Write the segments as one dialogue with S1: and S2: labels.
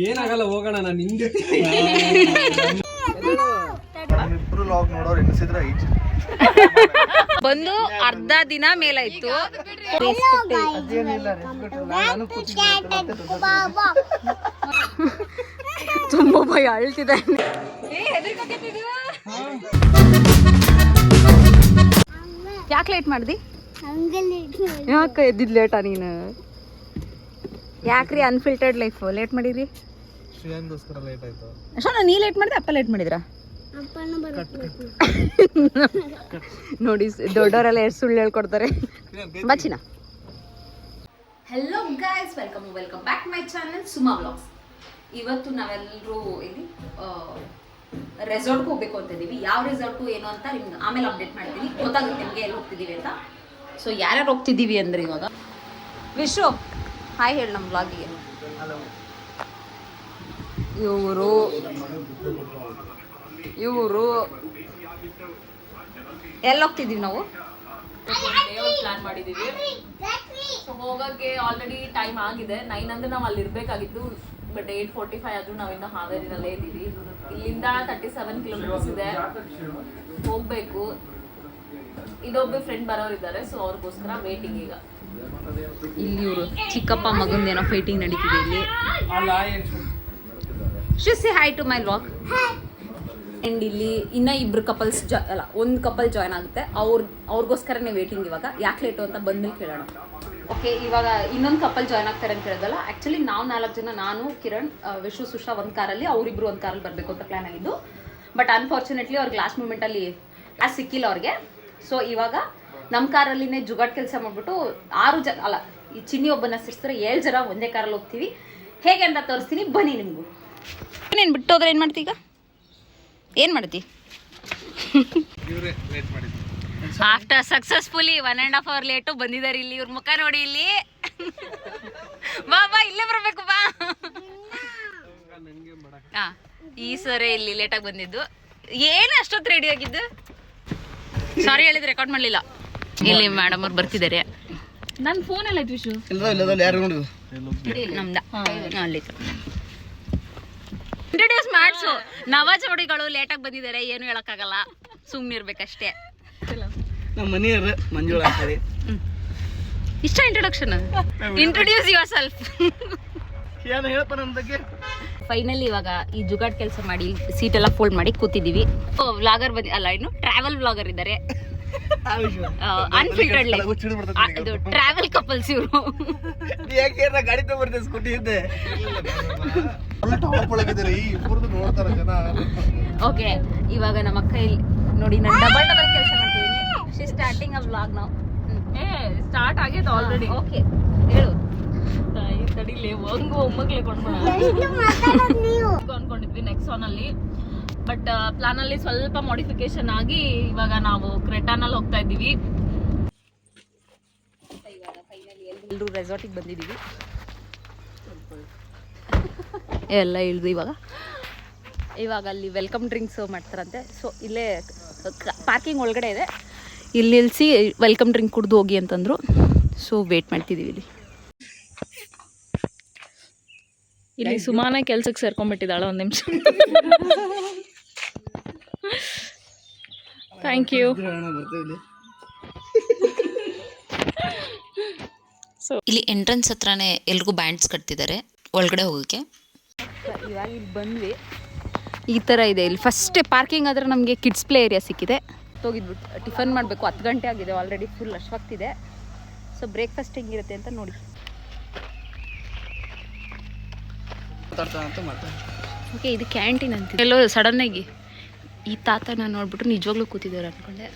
S1: ಏನಾಗಲ್ಲ ಹೋಗೋಣ ನಾನು ನಿಂಗೆ
S2: ಬಂದು ಅರ್ಧ ದಿನ ಮೇಲಾಯ್ತು. ತುಂಬಾ ಭಯ ಅಳ್ತಿದ್ದಾನೆ. ಯಾಕೆ ಲೇಟ್ ಮಾಡ್ದಿ? ಯಾಕೆ ಎದ್ದಿದ್ ಲೇಟಾ ನೀನು? ಯಾಕ್ರಿ ಅನ್ಫಿಲ್ಟರ್ಡ್ ಲೈಫ್ ಲೇಟ್ ಮಾಡಿರಿ? ನೀ ಲೇಟ್ ಮಾಡಿದ್ರೆ ಅಪ್ಪ ಲೇಟ್ ಮಾಡಿದ್ರ? ನೋಡಿ ದೊಡ್ಡವರೆಲ್ಲ ಎಷ್ಟು ಸುಳ್ಳು ಹೇಳ್ಕೊಡ್ತಾರೆ. ಬಚ್ಚಿನ. Hello guys, welcome back my channel Suma vlogs. ಇವತ್ತು ನಾವೆಲ್ಲರೂ ಇಲ್ಲಿ ರೆಸಾರ್ಟ್ಗೆ ಹೋಗ್ಬೇಕು ಅಂತ ಇದೀವಿ. ಯಾವ ರೆಸಾರ್ಟು ಏನು ಅಂತ ನಿಮ್ಗೆ ಆಮೇಲೆ ಅಪ್ಡೇಟ್ ಮಾಡ್ತೀನಿ, ಗೊತ್ತಾಗುತ್ತೆ ನಿಮಗೆ ಎಲ್ಲಿ ಹೋಗ್ತಿದ್ದೀವಿ ಅಂತ. ಸೊ ಯಾರ್ಯಾರು ಹೋಗ್ತಿದ್ದೀವಿ ಅಂದ್ರೆ ಇವಾಗ ವಿಶ್ವ ಹಾಯ್ ಹೇಳಿ ನಮ್ಮ ವ್ಲಾಗಿಗೆ. ಇವರು ಎಲ್ಲಿ ಹೋಗ್ತಿದ್ದೀವಿ ನಾವು?
S3: ಪ್ಲಾನ್ ಮಾಡಿದೀವಿ. ಸೊ ಹೋಗಕ್ಕೆ ಆಲ್ರೆಡಿ ಟೈಮ್ ಆಗಿದೆ. 9 ಅಂದ್ರೆ ನಾವು ಅಲ್ಲಿ ಇರ್ಬೇಕಾಗಿತ್ತು, ಬಟ್ 8:45 ಆದ್ರೂ ನಾವಿನ್ನ ಹಾವೇರಿನಲ್ಲೇ ಇದ್ದೀವಿ. ಇಲ್ಲಿಂದ 37 ಕಿಲೋಮೀಟರ್ಸ್ ಇದೆ, ಹೋಗ್ಬೇಕು. ಇದೊಬ್ಬ ಫ್ರೆಂಡ್ ಬರೋರಿದ್ದಾರೆ, ಸೊ ಅವ್ರಿಗೋಸ್ಕರ ವೇಟಿಂಗ್. ಈಗ
S2: ಇಲ್ಲಿ ಇವರು ಚಿಕ್ಕಪ್ಪ ಮಗಂದೇನೋ ಫೈಟಿಂಗ್ ನಡೀತಿದೆ ಇಲ್ಲಿ. ಶಿ hi to my vlog. And ಇಲ್ಲಿ ಇನ್ನ ಇಬ್ರು ಕಪಲ್ಸ್ ಅಲ್ಲ, ಒಂದು ಕಪಲ್ ಜಾಯ್ನ್ ಆಗುತ್ತೆ. ಅವ್ರಿಗೋಸ್ಕರನೇ ವೇಟಿಂಗ್. ಇವಾಗ ಯಾಕೆ ಲೇಟು ಅಂತ ಬಂದ್ಮೇಲೆ ಕೇಳೋಣ. ಓಕೆ, ಇವಾಗ ಇನ್ನೊಂದು ಕಪಲ್ ಜಾಯ್ನ್ ಆಗ್ತಾರೆ ಅಂತ ಕೇಳೋದಲ್ಲ. ಆ್ಯಕ್ಚುಲಿ ನಾವು 4 ಜನ, ನಾನು, ಕಿರಣ್, ವಿಶ್ವ, ಸುಷಾ ಒಂದು ಕಾರಲ್ಲಿ, ಅವರಿಬ್ರು ಒಂದು ಕಾರಲ್ಲಿ ಬರಬೇಕು ಅಂತ ಪ್ಲಾನ್ ಆಗಿದ್ದು. ಬಟ್ ಅನ್ಫಾರ್ಚುನೇಟ್ಲಿ ಅವ್ರಿಗೆ ಲಾಸ್ಟ್ ಮೂಮೆಂಟಲ್ಲಿ ಗ್ಲಾಸ್ ಸಿಕ್ಕಿಲ್ಲ ಅವ್ರಿಗೆ. ಸೊ ಇವಾಗ ನಮ್ಮ ಕಾರಲ್ಲಿನೇ ಜುಗಾಟ್ ಕೆಲಸ ಮಾಡಿಬಿಟ್ಟು 6 ಜನ ಅಲ್ಲ, ಈ ಚಿನ್ನಿ ಒಬ್ಬನ ಸೇರಿಸಿದ್ರೆ 7 ಜನ ಒಂದೇ ಕಾರಲ್ಲಿ ಹೋಗ್ತೀವಿ. ಹೇಗೆ ಅಂತ ತೋರಿಸ್ತೀನಿ, ಬನ್ನಿ ನಿಮಗೂ. ನೀನು ಬಿಟ್ಟು ಹೋದ್ರೆ ಏನು ಮಾಡ್ತೀಗ? ಏನು ಮಾಡ್ತಿ? ಆಫ್ಟರ್ ಸಕ್ಸಸ್ಫುಲಿ 1.5 hour ಲೇಟು ಬಂದಿದ್ದಾರೆ. ಇಲ್ಲಿ ಇವ್ರ ಮುಖ ನೋಡಿ. ಇಲ್ಲಿ ಬಾ ಇಲ್ಲೇ ಬರಬೇಕು ಬಾ. ಹಾ, ಈ ಸರಿ ಇಲ್ಲಿ ಲೇಟಾಗಿ ಬಂದಿದ್ದು. ಏನು ಅಷ್ಟೊತ್ತು ರೆಡಿ ಆಗಿದ್ದು? ಸಾರಿ ಹೇಳಿದ್ರೆ ರೆಕಾರ್ಡ್ ಮಾಡಲಿಲ್ಲ. ಇಲ್ಲಿ ಮೇಡಮ್ ಅವ್ರು ಬರ್ತಿದ್ದಾರೆ.
S3: ನನ್ನ ಫೋನ್ ಎಲ್ಲ ವಿಶು
S2: ನಮ್ದ ಅಲ್ಲಿ ಇಂಟ್ರೊಡ್ಯೂಸ್ ಮಾಡಿಸು. ನವ ಜೋಡಿಗಳು ಲೇಟಾಗಿ ಬಂದಿದ್ದಾರೆ, ಏನು ಹೇಳಕ್ಕಾಗಲ್ಲ, ಸುಮ್ಮನಿರ್ಬೇಕಷ್ಟೇ.
S1: ನಮ್ಮ ಮನೆಯವ್ರ ಮಂಜುಳಾ ಅಂತೇಳಿ.
S2: ಇಷ್ಟ ಇಂಟ್ರೊಡಕ್ಷನ್? Introduce your self.
S1: ಏನು ಹೇಳಪ್ಪ ನನ್ನ ಬಗ್ಗೆ?
S2: ಫೈನಲಿ ಇವಾಗ ಈ ಜುಗಾಟ್ ಕೆಲಸ ಮಾಡಿ ಸೀಟ್ ಎಲ್ಲ ಫೋಲ್ಡ್ ಮಾಡಿ ಕೂತಿದ್ದೀವಿ. ವ್ಲಾಗರ್ ಅಲ್ಲ, ಇನ್ನು ಟ್ರಾವೆಲ್ ವ್ಲಾಗರ್ ಇದ್ದಾರೆ. ಅನ್ಫಿಲ್ಟರ್ಡ್ ಲೈಫ್, ಇದು ಟ್ರಾವೆಲ್ ಕಪಲ್ಸ್ ಇವರು.
S1: ಗಾಡಿ ತಗೊಂಡ್ಬರ್ತೆ, ಸ್ಕೂಟಿ ಇದ್ದೆ.
S2: ಓಕೆ, ಇವಾಗ ನಮ್ಮ ಅಕ್ಕ ಇಲ್ಲಿ ನೋಡಿ, ನಾನು ಡಬಲ್ ಕೆಲಸ ಮಾಡ್ತಿದ್ದೀನಿ. ಶಿ ಸ್ಟಾರ್ಟಿಂಗ್ ಅ ವ್ಲಾಗ್ ನಾವು.
S3: ಸ್ಟಾರ್ಟ್ ಆಗಿದೆ ಆಲ್ರೆಡಿ.
S2: ಓಕೆ, ಹೇಳು.
S3: ತಡಿಲಿ ಒಂಗು ಒಮ್ಮಗ್ಲೆ ಅನ್ಕೊಂಡಿದ್ವಿ ನೆಕ್ಸಾನ್ ಅಲ್ಲಿ. ಬಟ್ ಪ್ಲಾನ್ ಅಲ್ಲಿ ಸ್ವಲ್ಪ ಮಾಡಿಫಿಕೇಶನ್ ಆಗಿ ಇವಾಗ ನಾವು ಕ್ರೆಟಾನಲ್ಲಿ ಹೋಗ್ತಾ ಇದ್ದೀವಿ.
S2: ಇವಾಗ ಫೈನಲಿ ಎಲ್ಲರೂ ರೆಸಾರ್ಟಿಗೆ ಬಂದಿದ್ದೀವಿ. ಎಲ್ಲ ಇಳಿದು ಇವಾಗ ಅಲ್ಲಿ ವೆಲ್ಕಮ್ ಡ್ರಿಂಕ್ಸ್ ಮಾಡ್ತಾರಂತೆ. ಸೊ ಇಲ್ಲೇ ಪಾರ್ಕಿಂಗ್ ಒಳಗಡೆ ಇದೆ, ಇಲ್ಲಿ ಇಳಿಸಿ ವೆಲ್ಕಮ್ ಡ್ರಿಂಕ್ ಕುಡ್ದು ಹೋಗಿ ಅಂತಂದರು. ಸೊ ವೇಟ್ ಮಾಡ್ತಿದ್ದೀವಿ ಇಲ್ಲಿ.
S3: ಇಲ್ಲಿ ಸುಮಾನ ಕೆಲ್ಸಕ್ಕೆ ಸೇರ್ಕೊಂಡ್ಬಿಟ್ಟಿದ್ದಾಳೆ. 1 ನಿಮಿಷ. Thank you.
S4: ಇಲ್ಲಿ ಎಂಟ್ರೆನ್ಸ್ ಹತ್ರನೇ ಎಲ್ರಿಗೂ ಬ್ಯಾಂಡ್ಸ್ ಕಟ್ತಿದ್ದಾರೆ ಒಳಗಡೆ ಹೋಗೋಕ್ಕೆ.
S2: ಇವಾಗ ಇಲ್ಲಿ ಬಂದ್ವಿ, ಈ ಥರ ಇದೆ. ಇಲ್ಲಿ ಫಸ್ಟ್ ಪಾರ್ಕಿಂಗ್ ಆದರೆ ನಮಗೆ ಕಿಡ್ಸ್ ಪ್ಲೇ ಏರಿಯಾ ಸಿಕ್ಕಿದೆ. ಹೋಗಿದ್ಬಿಟ್ಟು ಟಿಫನ್ ಮಾಡಬೇಕು. 10 ಗಂಟೆ ಆಗಿದೆ ಆಲ್ರೆಡಿ, ಫುಲ್ ಅಶ್ವಾಗ್ತಿದೆ. ಸೊ ಬ್ರೇಕ್ಫಾಸ್ಟ್ ಹೆಂಗಿರುತ್ತೆ ಅಂತ ನೋಡಿ. ಓಕೆ, ಇದು ಕ್ಯಾಂಟೀನ್ ಅಂತ. ಎಲ್ಲೋ ಸಡನ್ನಾಗಿ ಈ ತಾತನ ನೋಡ್ಬಿಟ್ಟು ನಿಜವಾಗ್ಲೂ ಕೂತಿದ್ದಾರೆ ಅಂದ್ಕೊಂಡೆ.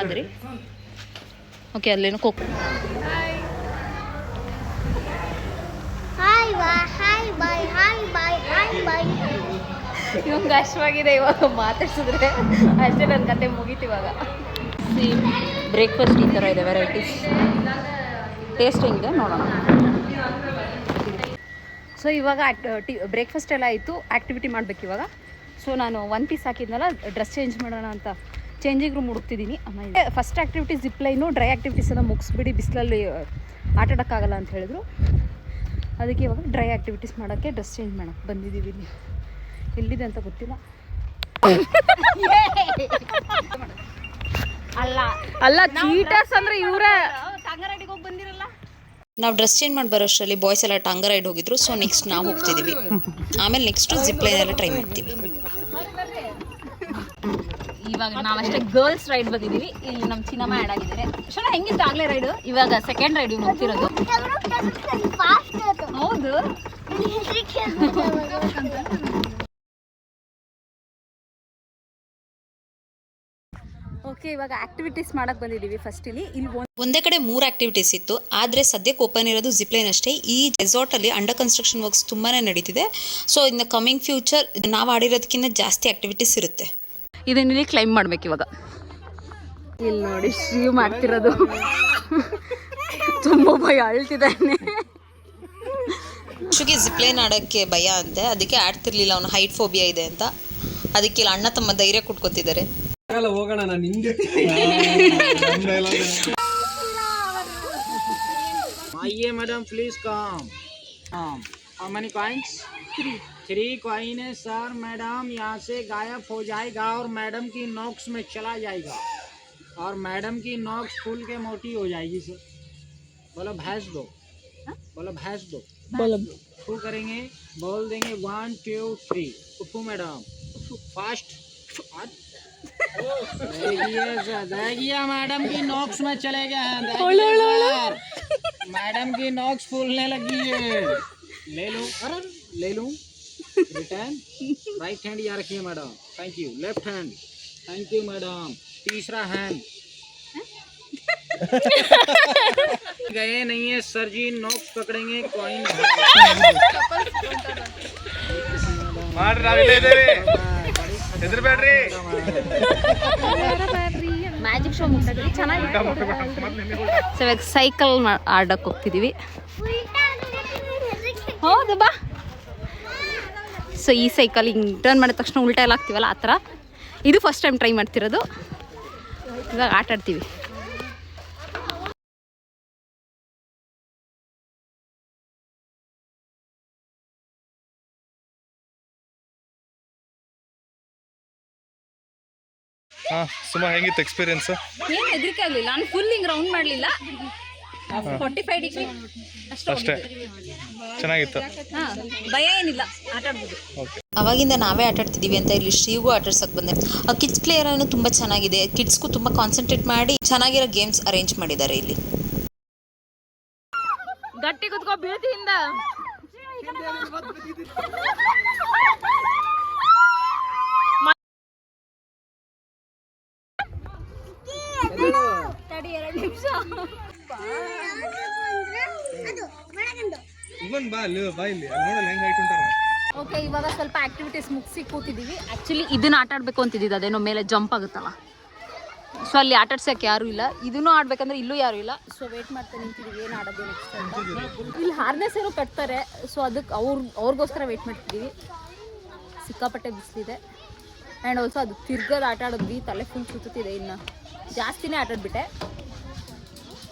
S2: ಅದ್ರಿ ಓಕೆ, ಅಲ್ಲೇನೋ ಇವಾಗ ಅಷ್ಟವಾಗಿದೆ. ಇವಾಗ ಮಾತಾಡ್ಸಿದ್ರೆ ಅಷ್ಟೇ ನನ್ನ ಕತೆ ಮುಗೀತು. ಇವಾಗ ಬ್ರೇಕ್ಫಾಸ್ಟ್ ಈ ಥರ ಇದೆ, ವೆರೈಟೀಸ್. ಟೇಸ್ಟ್ ಹೆಂಗಿದೆ ನೋಡೋಣ. ಸೊ ಇವಾಗ ಬ್ರೇಕ್ಫಾಸ್ಟ್ ಎಲ್ಲ ಆಯಿತು, ಆ್ಯಕ್ಟಿವಿಟಿ ಮಾಡಬೇಕು ಇವಾಗ. ಸೊ ನಾನು 1 ಪೀಸ್ ಹಾಕಿದ್ನಲ್ಲ, ಡ್ರೆಸ್ ಚೇಂಜ್ ಮಾಡೋಣ ಅಂತ ಚೇಂಜಿಂಗ್ ರೂಮ್ ಹುಡುಕ್ತಿದ್ದೀನಿ. ಆಮೇಲೆ ಫಸ್ಟ್ ಆ್ಯಕ್ಟಿವಿಟೀಸ್ ಜಿಪ್ಲೈನು, ಡ್ರೈ ಆ್ಯಕ್ಟಿವಿಟೀಸನ್ನು ಮುಗಿಸ್ಬಿಡಿ, ಬಿಸಿಲಲ್ಲಿ ಆಟ ಆಡೋಕ್ಕಾಗಲ್ಲ ಅಂತ ಹೇಳಿದ್ರು. ಅದಕ್ಕೆ ಇವಾಗ ಡ್ರೈ ಆ್ಯಕ್ಟಿವಿಟೀಸ್ ಮಾಡೋಕ್ಕೆ ಡ್ರೆಸ್ ಚೇಂಜ್ ಮಾಡೋಕ್ಕೆ ಬಂದಿದ್ದೀವಿ. ಇಲ್ಲಿ ಎಲ್ಲಿದೆ ಅಂತ ಗೊತ್ತಿಲ್ಲ. ಅಲ್ಲ ಚೀಟರ್ಸ್ ಅಂದರೆ ಇವರೇ. ಟಾಂಗರೈಡಿಗೆ ಹೋಗಿ ಬಂದಿರಲ್ಲ.
S4: ನಾವು ಡ್ರೆಸ್ ಚೇಂಜ್ ಮಾಡಿ ಬರೋಷ್ಟರಲ್ಲಿ ಬಾಯ್ಸ್ ಎಲ್ಲ ಟಾಂಗ ರೈಡ್ ಹೋಗಿದ್ರು. ಸೊ ನೆಕ್ಸ್ಟ್ ನಾವು ಹೋಗ್ತಿದ್ದೀವಿ. ಆಮೇಲೆ ನೆಕ್ಸ್ಟು ಜಿಪ್ ಲೈನ್ ಎಲ್ಲ ಟ್ರೈ ಮಾಡ್ತೀವಿ.
S2: ಇವಾಗ ನಾವಷ್ಟೇ ಗರ್ಲ್ಸ್ ರೈಡ್ ಬಂದಿದ್ದೀವಿ. ಇಲ್ಲಿ ನಮ್ಮ ಚಿನ್ನಮ್ಮ ಆ್ಯಡ್ ಆಗಿದ್ದಾರೆ. ಶೋನ ಹೆಂಗಿತ್ತು ಆಗಲೇ ರೈಡು? ಇವಾಗ ಸೆಕೆಂಡ್ ರೈಡ್ ಇವ್ನು ಹೋಗ್ತಿರೋದು. ಹೌದು. ಓಕೆ, ಇವಾಗ ಆಕ್ಟಿವಿಟೀಸ್ ಮಾಡಕ್ಕೆ ಬಂದಿದ್ದೀವಿ. ಫಸ್ಟ್ ಇಲ್ಲಿ
S4: ಒಂದೇ ಕಡೆ 3 ಆಕ್ಟಿವಿಟೀಸ್ ಇತ್ತು. ಆದರೆ ಸದ್ಯಕ್ಕೆ ಓಪನ್ ಇರೋದು ಜಿಪ್ಲೈನ್ ಅಷ್ಟೇ. ಈ ರೆಸಾರ್ಟಲ್ಲಿ ಅಂಡರ್ ಕನ್ಸ್ಟ್ರಕ್ಷನ್ ವರ್ಕ್ಸ್ ತುಂಬಾ ನಡೀತಿದೆ. So in the coming future ನಾವು ಆಡಿರೋದಕ್ಕಿಂತ ಜಾಸ್ತಿ ಆಕ್ಟಿವಿಟೀಸ್ ಇರುತ್ತೆ.
S2: ಇದನ್ನಿಲ್ಲಿ ಕ್ಲೈಮ್ ಮಾಡ್ಬೇಕು ಇವಾಗ. ಇಲ್ಲಿ ನೋಡಿ ಶ್ರೀ ಮಾಡ್ತಿರೋದು. ತುಂಬ ಭಯ, ಅಳ್ತಿದ್ದಾನೆ.
S4: ಶುಗೆ ಜಿಪ್ಲೈನ್ ಆಡೋಕ್ಕೆ ಭಯ ಅಂತೆ, ಅದಕ್ಕೆ ಆಡ್ತಿರ್ಲಿಲ್ಲ. ಅವನು ಹೈಟ್ ಫೋಬಿಯಾ ಇದೆ ಅಂತ. ಅದಕ್ಕೆ ಇಲ್ಲಿ ಅಣ್ಣ ತಮ್ಮ ಧೈರ್ಯ ಕೊಟ್ಕೊತಿದ್ದಾರೆ.
S1: ಹೋಗೋಣ ನಾನು ನಿಂಗೆ.
S5: आइए madam please come. How many coins? 3 coin है सर. मैडम यहाँ से गायब हो जाएगा और मैडम की नोक्स में चला जाएगा और मैडम की नोक्स फूल के मोटी हो जाएगी सर. बोलो भैंस दो. बोलो भैंस दो. बोलो फू करेंगे, बोल देंगे 1 2 3. उफू मैडम फास्ट. देखिए मैडम की नोक्स में चले गए हैं. मैडम की नोक्स फूलने लगी है. ले लो, अरे ले लूं. रिटर्न. राइट हैंड यहाँ रखिए madam. Thank you. Left hand. Thank you madam. तीसरा हैंड. गए नहीं है सर जी. नोक्स पकड़ेंगे, कॉइन.
S1: ಹೆದರ್ಬೇಡ್ರಿ.
S2: ಮ್ಯಾಜಿಕ್ ಶೋ ಮುಗಿಸಿದ್ವಿ, ಚೆನ್ನಾಗಿತ್ತು. ಸೊ ಇವಾಗ ಸೈಕಲ್ ಆಡಕ್ಕೆ ಹೋಗ್ತಿದ್ದೀವಿ. ಹೌದು ಬಾ. ಸೊ ಈ ಸೈಕಲ್ ಹಿಂಗೆ ಟರ್ನ್ ಮಾಡಿದ ತಕ್ಷಣ ಉಲ್ಟಾ ಎಲ್ಲ ಆಗ್ತೀವಲ್ಲ, ಆ ಥರ. ಇದು ಫಸ್ಟ್ ಟೈಮ್ ಟ್ರೈ ಮಾಡ್ತಿರೋದು. ಇವಾಗ ಆಟ ಆಡ್ತೀವಿ.
S6: ಸುಮಾ ಹೆಂಗಿತ್ತು ಎಕ್ಸ್ಪೀರಿಯನ್ಸ್?
S2: ಏನು ಹೆದರಿಕೆ ಆಗಲಿಲ್ಲ. ನಾನು ಫುಲ್ ಹಿಂಗೆ ರೌಂಡ್ ಮಾಡಲಿಲ್ಲ. 45 ಡಿಗ್ರಿ
S6: ಅಷ್ಟೇ. ಚೆನ್ನಾಗಿತ್ತು.
S2: ಹಾಂ, ಭಯ ಏನಿಲ್ಲ, ಆಟ ಆಡ್ಬೋದು.
S4: ಅವಾಗಿಂದ ನಾವೇ ಆಟ ಆಡ್ತಿದ್ದೀವಿ ಅಂತ ಇಲ್ಲಿ ಶ್ರೀಗೂ ಆಟಾಡ್ಸಕ್ಕೆ ಬಂದೆ. ಕಿಡ್ಸ್ ಪ್ಲೇಯರ್ ಅನ್ನು ತುಂಬ ಚೆನ್ನಾಗಿದೆ. ಕಿಡ್ಸ್ಗೂ ತುಂಬ ಕಾನ್ಸಂಟ್ರೇಟ್ ಮಾಡಿ ಚೆನ್ನಾಗಿರೋ ಗೇಮ್ಸ್ ಅರೇಂಜ್ ಮಾಡಿದ್ದಾರೆ ಇಲ್ಲಿ.
S2: ಗಟ್ಟಿ ಕುತ್ಕೋ, ಬೀಳ್ತಿಯಿಂದ. ತಡಿ 2 ನಿಮಿಷ. ಓಕೆ, ಇವಾಗ ಸ್ವಲ್ಪ ಆಕ್ಟಿವಿಟೀಸ್ ಮುಗಿಸಿ ಕೂತಿದ್ದೀವಿ. ಆ್ಯಕ್ಚುಲಿ ಇದನ್ನ ಆಟ ಆಡಬೇಕು ಅಂತಿದ್ದಿದ್ದು, ಅದೇನೋ ಮೇಲೆ ಜಂಪ್ ಆಗುತ್ತಲ್ಲ. ಸೊ ಅಲ್ಲಿ ಆಟ ಆಡ್ಸೋಕ್ಕೆ ಯಾರೂ ಇಲ್ಲ. ಇದನ್ನು ಆಡ್ಬೇಕಂದ್ರೆ ಇಲ್ಲೂ ಯಾರೂ ಇಲ್ಲ. ಸೊ ವೇಟ್ ಮಾಡ್ತಾ ನಿಂತಿದ್ದೀವಿ, ಏನು ಆಡೋದು ನೆಕ್ಸ್ಟ್ ಅಂತ. ಇಲ್ಲಿ ಹಾರ್ನೆಸ್ ಏನೋ ಕಟ್ತಾರೆ. ಸೊ ಅದಕ್ಕೆ ಅವ್ರಿಗೋಸ್ಕರ ವೇಟ್ ಮಾಡ್ತಿದ್ದೀವಿ. ಸಿಕ್ಕಾಪಟ್ಟೆ ಬಿಸಿಲಿದೆ. ಆ್ಯಂಡ್ ಆಲ್ಸೋ ಅದು ತಿರ್ಗೋದು ಆಟ ಆಡೋದ್ವಿ. ತಲೆ ಫುಲ್ ಸುತ್ತಿದೆ. ಇನ್ನು ಜಾಸ್ತಿನೇ ಆಟ ಆಡ್ಬಿಟ್ಟೆ.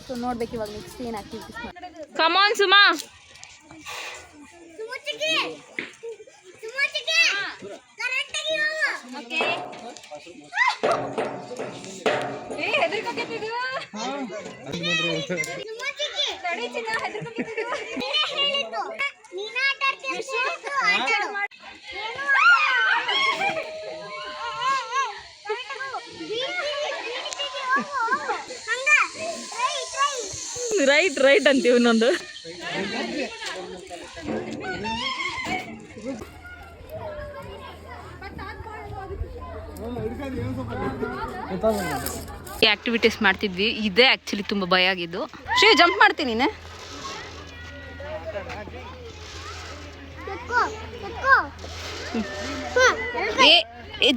S2: ಸೊ ನೋಡ್ಬೇಕು ಇವಾಗ ನೆಕ್ಸ್ಟ್ ಏನು ಆಕ್ಟಿವಿಟೀಸ್ ಮಾಡಿ. ಕಮಾನ್ ಸುಮಾ. ರೈಟ್ ರೈಟ್ ಅಂತೀವಿ ಇನ್ನೊಂದು. ಆಕ್ಟಿವಿಟೀಸ್ ಮಾಡ್ತಿದ್ವಿ. ಇದೇ ಆ್ಯಕ್ಚುಲಿ ತುಂಬ ಭಯ ಆಗಿದ್ದು. ಶ್ರೀ ಜಂಪ್ ಮಾಡ್ತೀನಿ ನೀನೆ.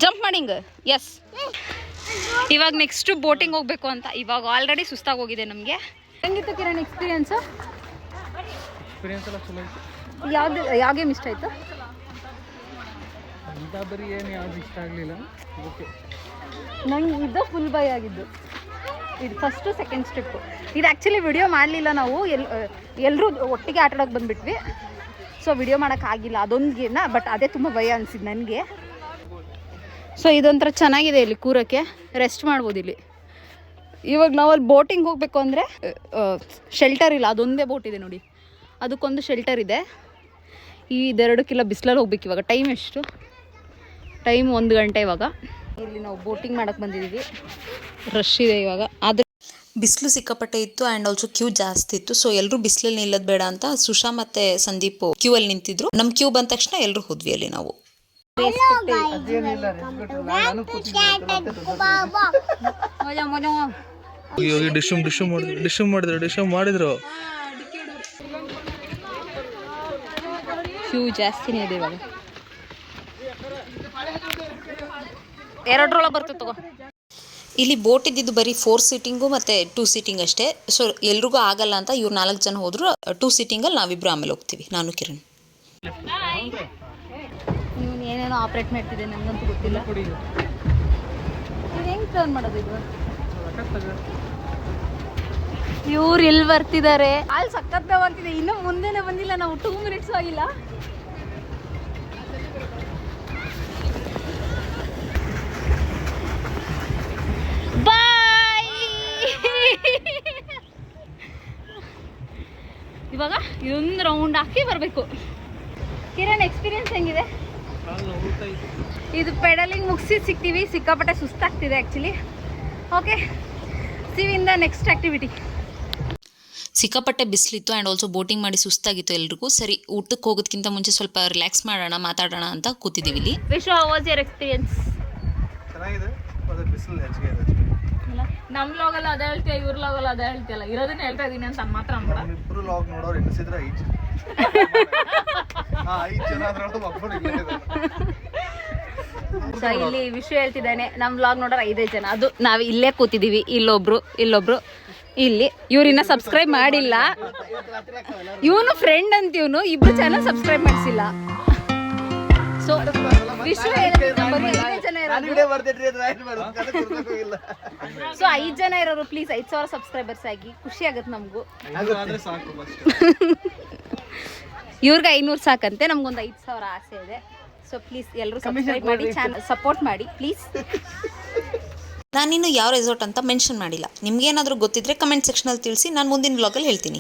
S2: ಜಂಪ್ ಮಾಡಿ ಹಿಂಗೆ. ಎಸ್. ಇವಾಗ ನೆಕ್ಸ್ಟು ಬೋಟಿಂಗ್ ಹೋಗ್ಬೇಕು ಅಂತ. ಇವಾಗ ಆಲ್ರೆಡಿ ಸುಸ್ತಾಗಿ ಹೋಗಿದೆ ನಮಗೆ. ಹೆಂಗಿತ್ತು ಕಿರಣ್ ಎಕ್ಸ್ಪೀರಿಯನ್ಸು? ಯಾವ ಗೇಮ್ ಇಷ್ಟ ಆಯಿತು?
S1: ಬರೀ ಏನು ಯಾವ್ದು ಇಷ್ಟ ಆಗಲಿಲ್ಲ. ಓಕೆ,
S2: ನಂಗೆ ಇದು ಫುಲ್ ಭಯ ಆಗಿದ್ದು. ಇದು ಫಸ್ಟು ಸೆಕೆಂಡ್ ಸ್ಟೆಪ್ಪು. ಇದು ಆ್ಯಕ್ಚುಲಿ ವಿಡಿಯೋ ಮಾಡಲಿಲ್ಲ ನಾವು, ಎಲ್ಲರೂ ಒಟ್ಟಿಗೆ ಆಟ ಆಡೋಕೆ ಬಂದುಬಿಟ್ವಿ. ಸೊ ವಿಡಿಯೋ ಮಾಡೋಕ್ಕಾಗಿಲ್ಲ ಅದೊಂದಿನ. ಬಟ್ ಅದೇ ತುಂಬ ಭಯ ಅನಿಸಿದ್ದು ನನಗೆ. ಸೊ ಇದೊಂಥರ ಚೆನ್ನಾಗಿದೆ, ಇಲ್ಲಿ ಕೂರೋಕ್ಕೆ ರೆಸ್ಟ್ ಮಾಡ್ಬೋದು ಇಲ್ಲಿ. ಇವಾಗ ನಾವು ಅಲ್ಲಿ ಬೋಟಿಂಗ್ ಹೋಗಬೇಕು ಅಂದರೆ ಶೆಲ್ಟರ್ ಇಲ್ಲ, ಅದೊಂದೇ ಬೋಟ್ ಇದೆ ನೋಡಿ, ಅದಕ್ಕೊಂದು ಶೆಲ್ಟರ್ ಇದೆ. ಈ 2 ಕಿಲೋ ಬಿಸಿಲಲ್ಲಿ ಹೋಗ್ಬೇಕು. ಇವಾಗ ಟೈಮ್ ಎಷ್ಟು? ಟೈಮ್ 1 ಗಂಟೆ. ಇವಾಗ ಇಲ್ಲಿ ನಾವು ಬೋಟಿಂಗ್ ಮಾಡೋಕ್ಕೆ ಬಂದಿದ್ದೀವಿ. ರಶ್ ಇದೆ ಇವಾಗ. ಆದರೆ
S4: ಬಿಸಿಲು ಸಿಕ್ಕಾಪಟ್ಟೆ ಇತ್ತು ಆ್ಯಂಡ್ ಆಲ್ಸೋ ಕ್ಯೂ ಜಾಸ್ತಿ ಇತ್ತು. ಸೊ ಎಲ್ಲರೂ ಬಿಸಿಲಲ್ಲಿ ನಿಲ್ಲೋದು ಬೇಡ ಅಂತ ಸುಶಾ ಮತ್ತು ಸಂದೀಪ್ ಕ್ಯೂ ಅಲ್ಲಿ ನಿಂತಿದ್ರು. ನಮ್ಮ ಕ್ಯೂ ಬಂದ ತಕ್ಷಣ ಎಲ್ಲರೂ ಹೋದ್ವಿ ಅಲ್ಲಿ ನಾವು.
S6: ಹೋಗಿ ಡಿಶಮ್ ಮಾಡಿದ್ರು
S2: ಕ್ಯೂ ಜಾಸ್ತಿನೇ ಇದೆ ಇವಾಗ. 2 ಬರ್ತದೆ ತಗೋ.
S4: ಇಲ್ಲಿ ಬೋಟ್ ಇದ್ದಿದ್ದು ಬರೀ 4 ಸೀಟಿಂಗು ಮತ್ತು 2 ಸೀಟಿಂಗ್ ಅಷ್ಟೇ. ಸೊ ಎಲ್ರಿಗೂ ಆಗಲ್ಲ ಅಂತ ಇವ್ರು 4 ಜನ ಹೋದ್ರು. 2 ಸೀಟಿಂಗಲ್ಲಿ ನಾವಿಬ್ರು ಆಮೇಲೆ ಹೋಗ್ತೀವಿ, ನಾನು ಕಿರಣ್.
S2: ನೀವು ಏನೇನೋ ಆಪ್ರೇಟ್ ಮಾಡ್ತಿದ್ದೆ, ನನಗಂತೂ ಗೊತ್ತಿಲ್ಲ. ಹೆಂಗೆ ಟರ್ನ್ ಮಾಡೋದು ಇದು? ಇವ್ರು ಇಲ್ಲಿ ಬರ್ತಿದ್ದಾರೆ. ಅಲ್ಲಿ ಸಖತ್ ಅಂತಿದೆ, ಇನ್ನೂ ಮುಂದೆನೇ ಬಂದಿಲ್ಲ. ನಾವು 2 ಮಿನಿಟ್ಸ್ ಆಗಿಲ್ಲ. ಬಾಯ್. ಇವಾಗ ಇದೊಂದು ರೌಂಡ್ ಹಾಕಿ ಬರಬೇಕು. ಕಿರಣ್, ಎಕ್ಸ್ಪೀರಿಯನ್ಸ್ ಹೆಂಗಿದೆ? ಇದು ಪೆಡಲಿಂಗ್ ಮುಗಿಸಿ ಸಿಗ್ತೀವಿ. ಸಿಕ್ಕಾಪಟ್ಟೆ ಸುಸ್ತಾಗ್ತಿದೆ actually. Okay, see you in the next activity.
S4: ಸಿಕ್ಕಾಪಟ್ಟೆ ಬಿಸಿಲಿತ್ತು ಆ್ಯಂಡ್ ಆಲ್ಸೋ ಬೋಟಿಂಗ್ ಮಾಡಿ ಸುಸ್ತಾಗಿತ್ತು ಎಲ್ರಿಗೂ. ಸರಿ, ಊಟಕ್ಕೆ ಹೋಗೋದಕ್ಕಿಂತ ಮುಂಚೆ ಸ್ವಲ್ಪ ರಿಲ್ಯಾಕ್ಸ್ ಮಾಡೋಣ, ಮಾತಾಡೋಣ ಅಂತ ಕೂತಿದ್ದೀವಿ ಇಲ್ಲಿ.
S2: Vishu, how was your experience?
S1: ಚೆನ್ನಾಗಿದೆ, ಬಿಸಿಲು ಹೆಚ್ಚಿಗೆ ಇದೆ.
S3: ನಮ್ ಲಾಗಲ್ಲ ಅದೇ ಹೇಳ್ತೀಯ, ಇವ್ರ ಲಾಗಲ್ಲ ಅದೇ ಹೇಳ್ತೀಯಲ್ಲ. ಇರೋದನ್ನ ಹೇಳ್ತಾ ಇದೀನಿ ಅಂತ ಮಾತ್ರ ಅನ್ಬೇಡ.
S1: ಇಬ್ರು ಲಾಗ್ ನೋಡೋರು ಎನಿಸಿದ್ರೆ 5 ಜನ. 5 ಜನ ಅದ್ರೊಳಗೆ ಮಕ್ಕಳು ಇಲ್ಲೇ ಇದ್ದಾರೆ.
S2: ಸೊ ಇಲ್ಲಿ ವಿಷು ಹೇಳ್ತಿದ್ದಾನೆ, ನಮ್ಮ ವ್ಲಾಗ್ ನೋಡೋರು 5 ಜನ. ಅದು ನಾವು ಇಲ್ಲೇ ಕೂತಿದ್ದೀವಿ. ಇಲ್ಲೊಬ್ರು ಇಲ್ಲಿ. ಇವ್ರಿನ್ನ ಸಬ್ಸ್ಕ್ರೈಬ್ ಮಾಡಿಲ್ಲ. ಇವನು ಫ್ರೆಂಡ್ ಅಂತ ಇವನು. 2 ಚಾನಲ್ ಸಬ್ಸ್ಕ್ರೈಬ್ ಮಾಡಿಸಿಲ್ಲ. ಸೊ ವಿಷು ಬರೀ 5 ಜನ ಇರೋದು. ಸೊ 5 ಜನ ಇರೋರು, ಪ್ಲೀಸ್ 5,000 ಸಬ್ಸ್ಕ್ರೈಬರ್ಸ್ ಆಗಿ. ಖುಷಿ ಆಗುತ್ತೆ ನಮಗೂ. ಇವ್ರಿಗೆ 500 ಸಾಕಂತೆ, ನಮ್ಗೊಂದು 5,000 ಆಸೆ ಇದೆ. ಸೊ ಪ್ಲೀಸ್ ಎಲ್ಲರೂ ಸಬ್ಸ್ಕ್ರೈಬ್ ಮಾಡಿ, ಚಾನಲ್ ಸಪೋರ್ಟ್ ಮಾಡಿ ಪ್ಲೀಸ್.
S4: ನಾನಿನ್ನು ಯಾವ ರೆಸಾರ್ಟ್ ಅಂತ ಮೆನ್ಷನ್ ಮಾಡಿಲ್ಲ. ನಿಮ್ಗೇನಾದರೂ ಗೊತ್ತಿದ್ರೆ ಕಮೆಂಟ್ ಸೆಕ್ಷನಲ್ಲಿ ತಿಳಿಸಿ, ನಾನು ಮುಂದಿನ ವ್ಲಾಗಲ್ಲಿ ಹೇಳ್ತೀನಿ.